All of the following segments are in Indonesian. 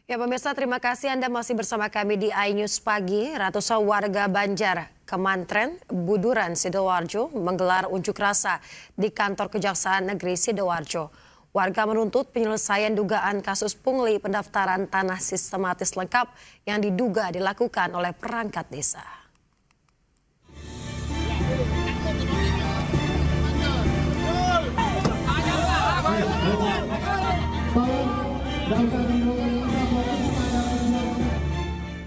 Ya pemirsa, terima kasih Anda masih bersama kami di iNews Pagi. Ratusan warga Banjar, Kemantren, Buduran, Sidoarjo menggelar unjuk rasa di kantor Kejaksaan Negeri Sidoarjo. Warga menuntut penyelesaian dugaan kasus pungli pendaftaran tanah sistematis lengkap yang diduga dilakukan oleh perangkat desa.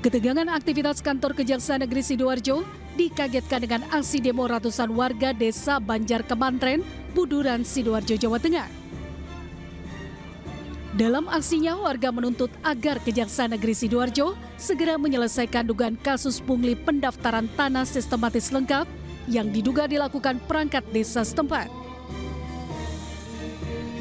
Ketegangan aktivitas kantor Kejaksaan Negeri Sidoarjo dikagetkan dengan aksi demo ratusan warga desa Banjar Kemantren, Buduran, Sidoarjo, Jawa Tengah. Dalam aksinya, warga menuntut agar Kejaksaan Negeri Sidoarjo segera menyelesaikan dugaan kasus pungli pendaftaran tanah sistematis lengkap yang diduga dilakukan perangkat desa setempat.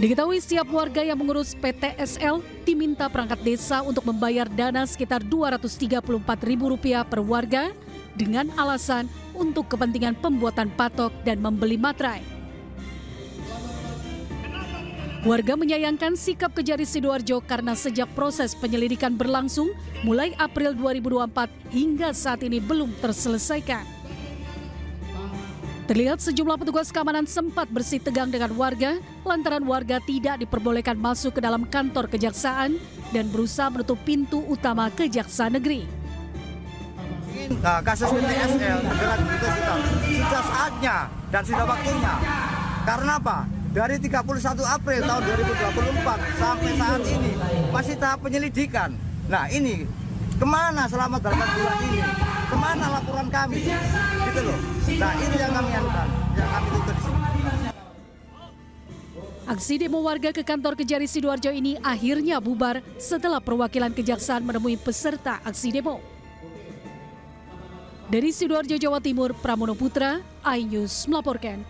Diketahui setiap warga yang mengurus PTSL diminta perangkat desa untuk membayar dana sekitar Rp234.000 per warga dengan alasan untuk kepentingan pembuatan patok dan membeli materai. Warga menyayangkan sikap Kejari Sidoarjo karena sejak proses penyelidikan berlangsung mulai April 2024 hingga saat ini belum terselesaikan. Terlihat sejumlah petugas keamanan sempat bersih tegang dengan warga lantaran warga tidak diperbolehkan masuk ke dalam kantor kejaksaan dan berusaha menutup pintu utama Kejaksaan Negeri. Kasus PTSL sudah saatnya dan sudah waktunya. Karena apa? Dari 31 April tahun 2024 sampai saat ini masih tahap penyelidikan. Nah ini kemana selama 8 bulan ini? Kemana laporan kami? Gitu loh. Nah ini yang kami anukan, yang kami tuntut di sini. Aksi demo warga ke kantor Kejari Sidoarjo ini akhirnya bubar setelah perwakilan kejaksaan menemui peserta aksi demo. Dari Sidoarjo, Jawa Timur, Pramono Putra, iNews melaporkan.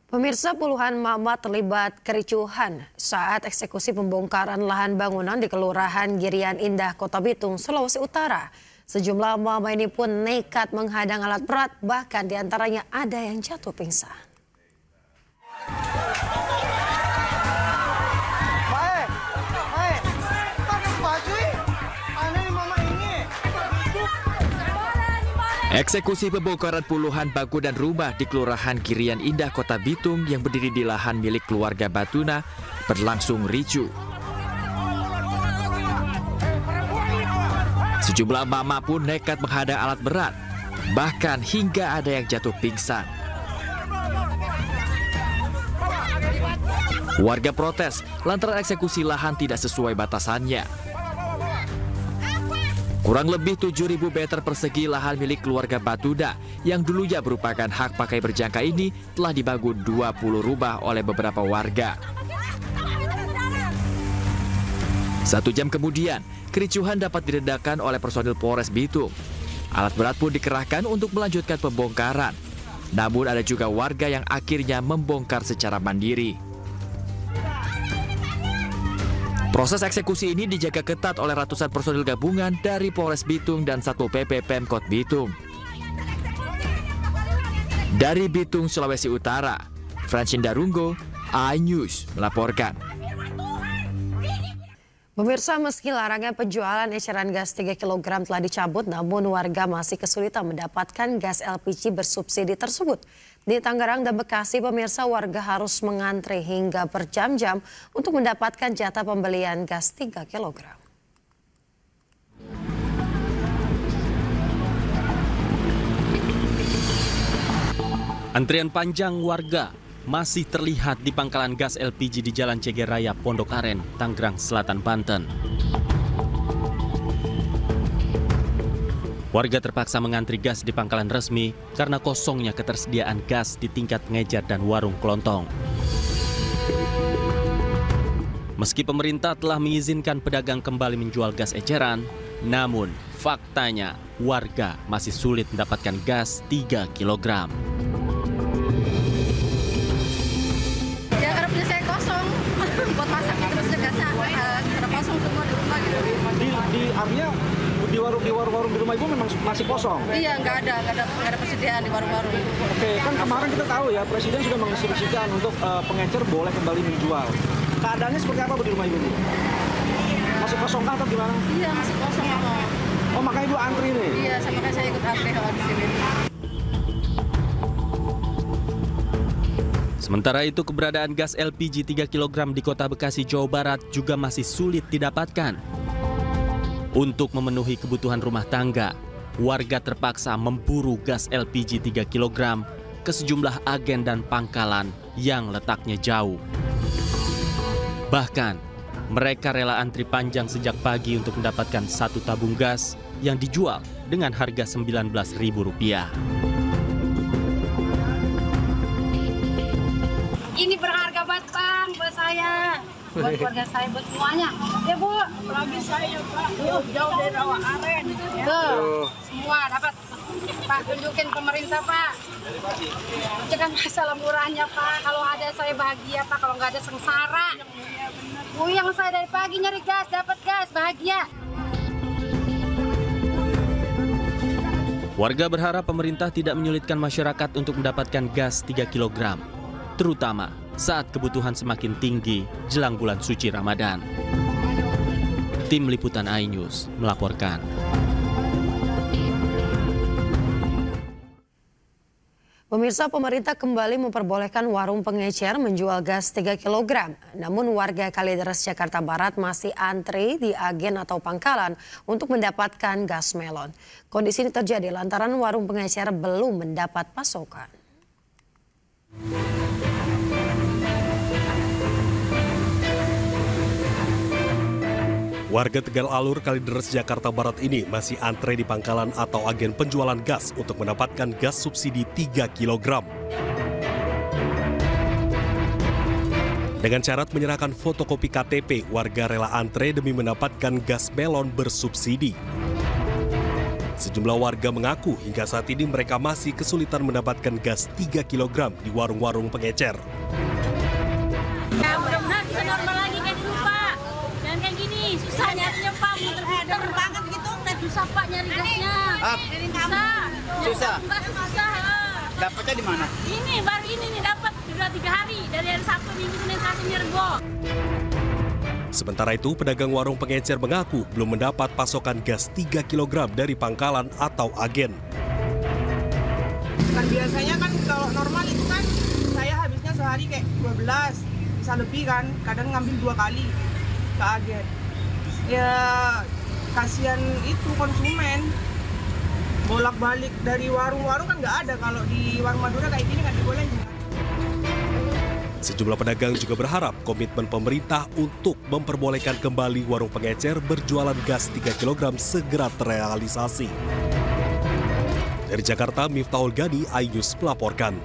Pemirsa, puluhan mama terlibat kericuhan saat eksekusi pembongkaran lahan bangunan di Kelurahan Girian Indah, Kota Bitung, Sulawesi Utara. Sejumlah mama ini pun nekat menghadang alat berat, bahkan diantaranya ada yang jatuh pingsan. Eksekusi pembongkaran puluhan bangunan rumah di Kelurahan Girian Indah, Kota Bitung yang berdiri di lahan milik keluarga Batuna berlangsung ricuh. Sejumlah mama pun nekat menghadang alat berat, bahkan hingga ada yang jatuh pingsan. Warga protes lantaran eksekusi lahan tidak sesuai batasannya. Kurang lebih 7.000 meter persegi lahan milik keluarga Batuna yang dulunya merupakan hak pakai berjangka ini telah dibangun 20 rumah oleh beberapa warga. 1 jam kemudian, kericuhan dapat diredakan oleh personil Polres Bitung. Alat berat pun dikerahkan untuk melanjutkan pembongkaran. Namun ada juga warga yang akhirnya membongkar secara mandiri. Proses eksekusi ini dijaga ketat oleh ratusan personil gabungan dari Polres Bitung dan Satpol PP Pemkot Bitung. Dari Bitung, Sulawesi Utara, Francine Darunggo, iNews melaporkan. Pemirsa, meski larangan penjualan eceran gas 3 kg telah dicabut, namun warga masih kesulitan mendapatkan gas LPG bersubsidi tersebut. Di Tangerang dan Bekasi, pemirsa, warga harus mengantre hingga berjam-jam untuk mendapatkan jatah pembelian gas 3 kg. Antrian panjang warga masih terlihat di pangkalan gas LPG di Jalan Ceger Raya, Pondok Aren, Tangerang Selatan, Banten. Warga terpaksa mengantri gas di pangkalan resmi karena kosongnya ketersediaan gas di tingkat pengejar dan warung kelontong. Meski pemerintah telah mengizinkan pedagang kembali menjual gas eceran, namun faktanya warga masih sulit mendapatkan gas 3 kg. Buat masak terus gasnya karena kosong semua di rumah gitu. Artinya di warung-warung di rumah ibu memang masih kosong? Iya, nggak ada persediaan di warung-warung. Oke, kan kemarin kita tahu ya Presiden sudah menginstruksikan untuk pengecer boleh kembali menjual. Keadaannya seperti apa Bu di rumah Ibu? Masih kosong kah atau gimana? Iya, masih kosong. Oh, makanya Ibu antri nih? Iya, makanya saya ikut antri kalau di sini. Sementara itu, keberadaan gas LPG 3 kg di Kota Bekasi, Jawa Barat juga masih sulit didapatkan. Untuk memenuhi kebutuhan rumah tangga, warga terpaksa memburu gas LPG 3 kg ke sejumlah agen dan pangkalan yang letaknya jauh. Bahkan, mereka rela antri panjang sejak pagi untuk mendapatkan satu tabung gas yang dijual dengan harga Rp19.000. Ini berharga banget Bang, buat saya, buat keluarga saya, buat semuanya. Ya Bu, lagi saya Pak, jauh dari rawa aren. Tuh, semua dapat. Pak, tunjukin pemerintah Pak. Jangan masalah murahnya Pak, kalau ada saya bahagia Pak, kalau nggak ada sengsara. Yang saya dari pagi nyari gas, dapat gas, bahagia. Warga berharap pemerintah tidak menyulitkan masyarakat untuk mendapatkan gas 3 kg. Terutama saat kebutuhan semakin tinggi jelang bulan suci Ramadan. Tim Liputan iNews melaporkan. Pemirsa, pemerintah kembali memperbolehkan warung pengecer menjual gas 3 kg. Namun warga Kalideres, Jakarta Barat masih antri di agen atau pangkalan untuk mendapatkan gas melon. Kondisi ini terjadi lantaran warung pengecer belum mendapat pasokan. Warga Tegal Alur, Kalideres, Jakarta Barat ini masih antre di pangkalan atau agen penjualan gas untuk mendapatkan gas subsidi 3 kg. Dengan syarat menyerahkan fotokopi KTP, warga rela antre demi mendapatkan gas melon bersubsidi. Sejumlah warga mengaku hingga saat ini mereka masih kesulitan mendapatkan gas 3 kg di warung-warung pengecer. Ya, mudah-mudahan bisa normal lagi kayak dulu Pak. Dan kayak gini, susah nyarinya Pak, muter-muter banget gitu, udah susah Pak nyari gasnya. Susah? Susah. Dapatnya di mana? Ini, baru ini nih dapat, sudah 3 hari, dari hari Sabtu, Minggu, Senin, Selasa, Rabu. Sementara itu, pedagang warung pengecer mengaku belum mendapat pasokan gas 3 kg dari pangkalan atau agen. Kan biasanya kan kalau normal itu kan saya habisnya sehari kayak 12, bisa lebih kan, kadang ngambil 2 kali ke agen. Ya kasihan itu konsumen, bolak-balik dari warung-warung kan nggak ada, kalau di warung Madura kayak gini nggak dibolehin. Sejumlah pedagang juga berharap komitmen pemerintah untuk memperbolehkan kembali warung pengecer berjualan gas 3 kg segera terrealisasi. Dari Jakarta, Miftahul Gani, iNews melaporkan.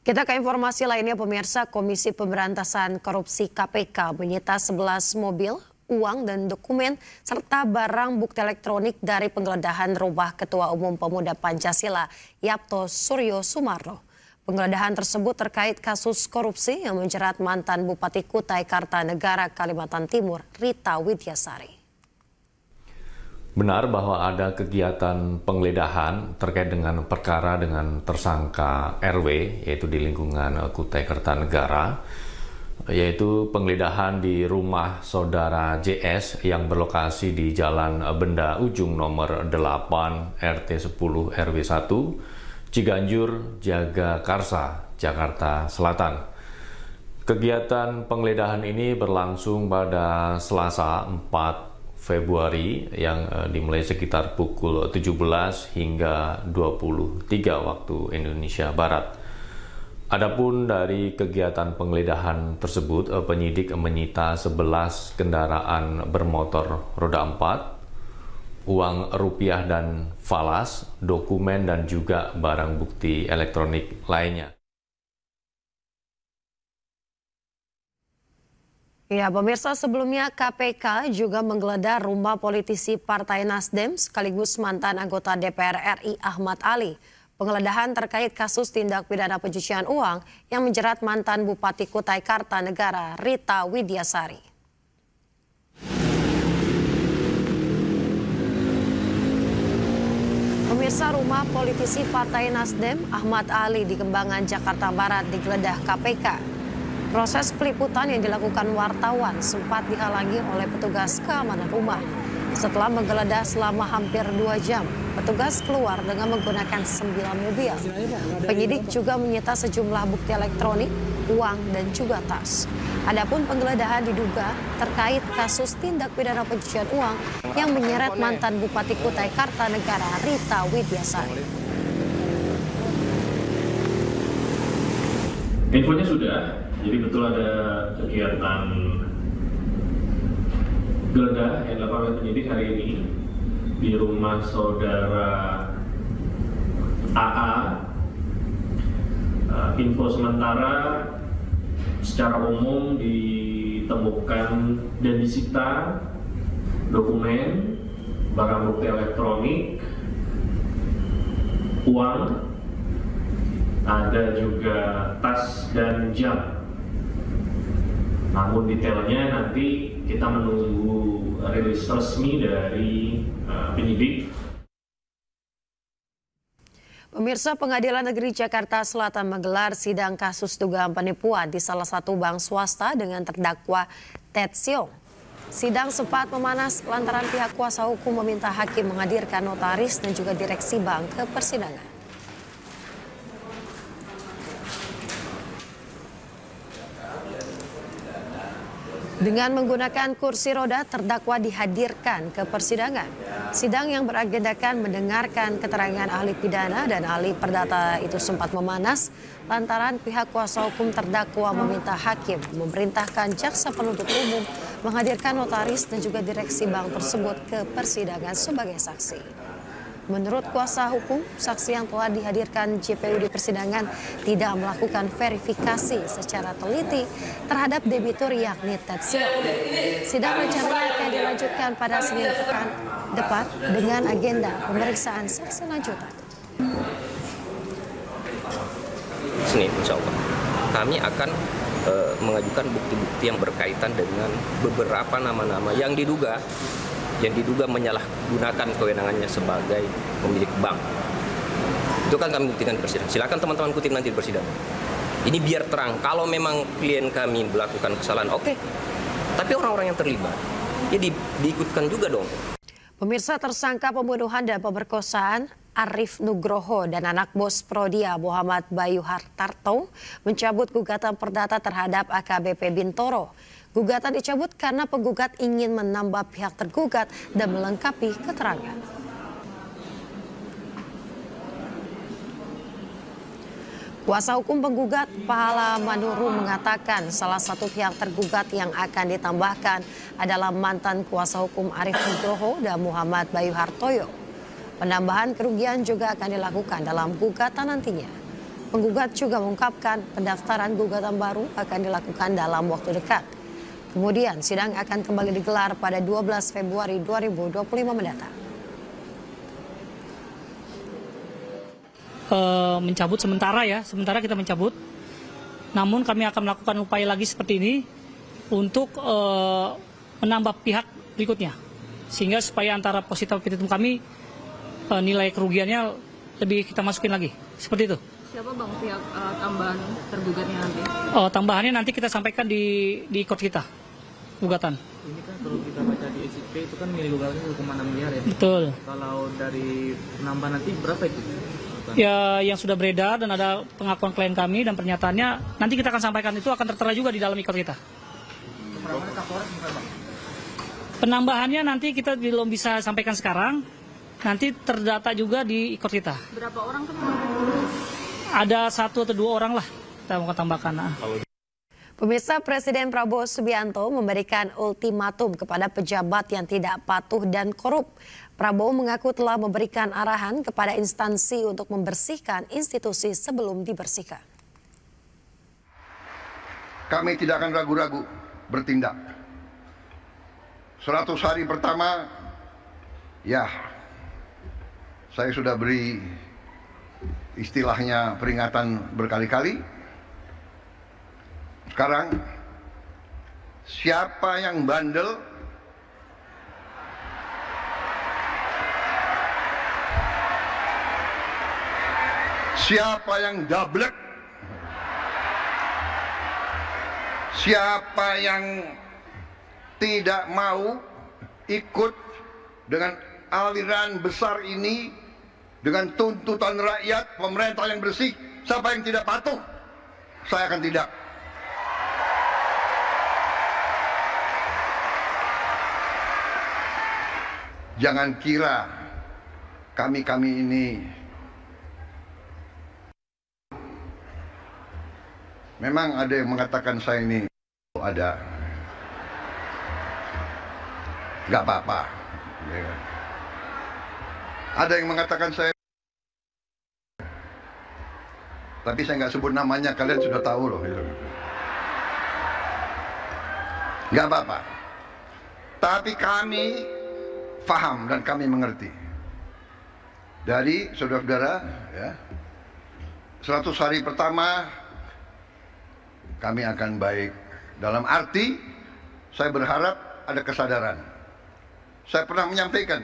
Kita ke informasi lainnya, pemirsa. Komisi Pemberantasan Korupsi KPK menyita 11 mobil, uang dan dokumen, serta barang bukti elektronik dari penggeledahan rumah Ketua Umum Pemuda Pancasila, Yapto Suryo Sumarno. Penggeledahan tersebut terkait kasus korupsi yang menjerat mantan Bupati Kutai Kartanegara, Kalimantan Timur, Rita Widyasari. Benar bahwa ada kegiatan penggeledahan terkait dengan perkara dengan tersangka RW, yaitu di lingkungan Kutai Kartanegara, yaitu penggeledahan di rumah saudara JS yang berlokasi di Jalan Benda Ujung nomor 8 RT 10 RW 1, Ciganjur, Jagakarsa, Jakarta Selatan. Kegiatan penggeledahan ini berlangsung pada Selasa 4 Februari yang dimulai sekitar pukul 17 hingga 23 waktu Indonesia Barat. Adapun dari kegiatan penggeledahan tersebut, penyidik menyita 11 kendaraan bermotor roda 4, uang rupiah dan falas, dokumen dan juga barang bukti elektronik lainnya. Ya, pemirsa, sebelumnya KPK juga menggeledah rumah politisi Partai Nasdem sekaligus mantan anggota DPR RI Ahmad Ali. Penggeledahan terkait kasus tindak pidana pencucian uang yang menjerat mantan Bupati Kutai Kartanegara, Rita Widyasari. Pemirsa, rumah politisi Partai Nasdem Ahmad Ali di Kembangan, Jakarta Barat digeledah KPK. Proses peliputan yang dilakukan wartawan sempat dihalangi oleh petugas keamanan rumah. Setelah menggeledah selama hampir 2 jam, petugas keluar dengan menggunakan 9 mobil. Penyidik juga menyita sejumlah bukti elektronik, uang, dan juga tas. Adapun penggeledahan diduga terkait kasus tindak pidana pencucian uang yang menyeret mantan Bupati Kutai Kartanegara Rita Widyasari. Infonya sudah, jadi betul ada kegiatan geledah yang dilakukan oleh penyidik hari ini di rumah saudara AA. Info sementara secara umum ditemukan dan disita dokumen, barang bukti elektronik, uang, ada juga tas dan jam. Namun detailnya nanti kita menunggu rilis resmi dari penyidik. Pemirsa, Pengadilan Negeri Jakarta Selatan menggelar sidang kasus dugaan penipuan di salah satu bank swasta dengan terdakwa Ted Siong. Sidang sempat memanas lantaran pihak kuasa hukum meminta hakim menghadirkan notaris dan juga direksi bank ke persidangan. Dengan menggunakan kursi roda, terdakwa dihadirkan ke persidangan. Sidang yang beragendakan mendengarkan keterangan ahli pidana dan ahli perdata itu sempat memanas lantaran pihak kuasa hukum terdakwa meminta hakim memerintahkan jaksa penuntut umum menghadirkan notaris dan juga direksi bank tersebut ke persidangan sebagai saksi. Menurut kuasa hukum, saksi yang telah dihadirkan JPU di persidangan tidak melakukan verifikasi secara teliti terhadap debitur yakni Ted Siong. Sidang rencananya akan dilanjutkan pada Senin pekan depan dengan agenda pemeriksaan saksi lanjutan. Senin, insya Allah, kami akan mengajukan bukti-bukti yang berkaitan dengan beberapa nama-nama yang diduga menyalahgunakan kewenangannya sebagai pemilik bank. Itu kan kami buktikan di persidangan. Silakan teman-teman kutip nanti di persidangan. Ini biar terang, kalau memang klien kami melakukan kesalahan, oke. Tapi orang-orang yang terlibat, ya diikutkan juga dong. Pemirsa, tersangka pembunuhan dan pemerkosaan Arif Nugroho dan anak bos Prodia Muhammad Bayu Hartarto mencabut gugatan perdata terhadap AKBP Bintoro. Gugatan dicabut karena penggugat ingin menambah pihak tergugat dan melengkapi keterangan. Kuasa hukum penggugat Pahala Manuru mengatakan salah satu pihak tergugat yang akan ditambahkan adalah mantan kuasa hukum Arif Nugroho dan Muhammad Bayu Hartoyo. Penambahan kerugian juga akan dilakukan dalam gugatan nantinya. Penggugat juga mengungkapkan pendaftaran gugatan baru akan dilakukan dalam waktu dekat. Kemudian sidang akan kembali digelar pada 12 Februari 2025 mendatang. Mencabut sementara kita mencabut. Namun kami akan melakukan upaya lagi seperti ini untuk menambah pihak berikutnya. Sehingga supaya antara positif petitum kami nilai kerugiannya lebih kita masukin lagi. Seperti itu. Siapa Bang pihak tambahan tergugatnya nanti? Tambahannya nanti kita sampaikan di court kita. Gugatan. Ini kan kalau kita baca di SCP itu kan nilai gugatan 1,6 miliar ya? Betul. Kalau dari penambahan nanti berapa itu? Ya, yang sudah beredar dan ada pengakuan klien kami dan pernyataannya nanti kita akan sampaikan, itu akan tertera juga di dalam ikut kita. Penambahannya nanti kita belum bisa sampaikan sekarang, nanti terdata juga di ikut kita. Berapa orang tuh? Ada 1 atau 2 orang lah kita mau tambahkan. Pemirsa, Presiden Prabowo Subianto memberikan ultimatum kepada pejabat yang tidak patuh dan korup. Prabowo mengaku telah memberikan arahan kepada instansi untuk membersihkan institusi sebelum dibersihkan. Kami tidak akan ragu-ragu bertindak. 100 hari pertama, ya, saya sudah beri istilahnya peringatan berkali-kali. Sekarang, siapa yang bandel, siapa yang dablek, Siapa yang tidak mau ikut dengan aliran besar ini, dengan tuntutan rakyat, pemerintah yang bersih, siapa yang tidak patuh, saya akan tidak. Jangan kira kami ini memang ada yang mengatakan saya ini ada, nggak apa-apa. Ada yang mengatakan saya, tapi saya nggak sebut namanya, kalian sudah tahu loh. Nggak apa-apa. Tapi kami paham dan kami mengerti. Dari saudara-saudara, ya, 100 hari pertama kami akan baik. Dalam arti, saya berharap ada kesadaran. Saya pernah menyampaikan,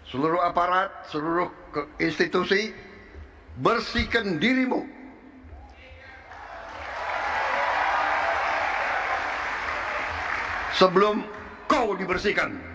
seluruh aparat, seluruh institusi, bersihkan dirimu. Sebelum kau dibersihkan.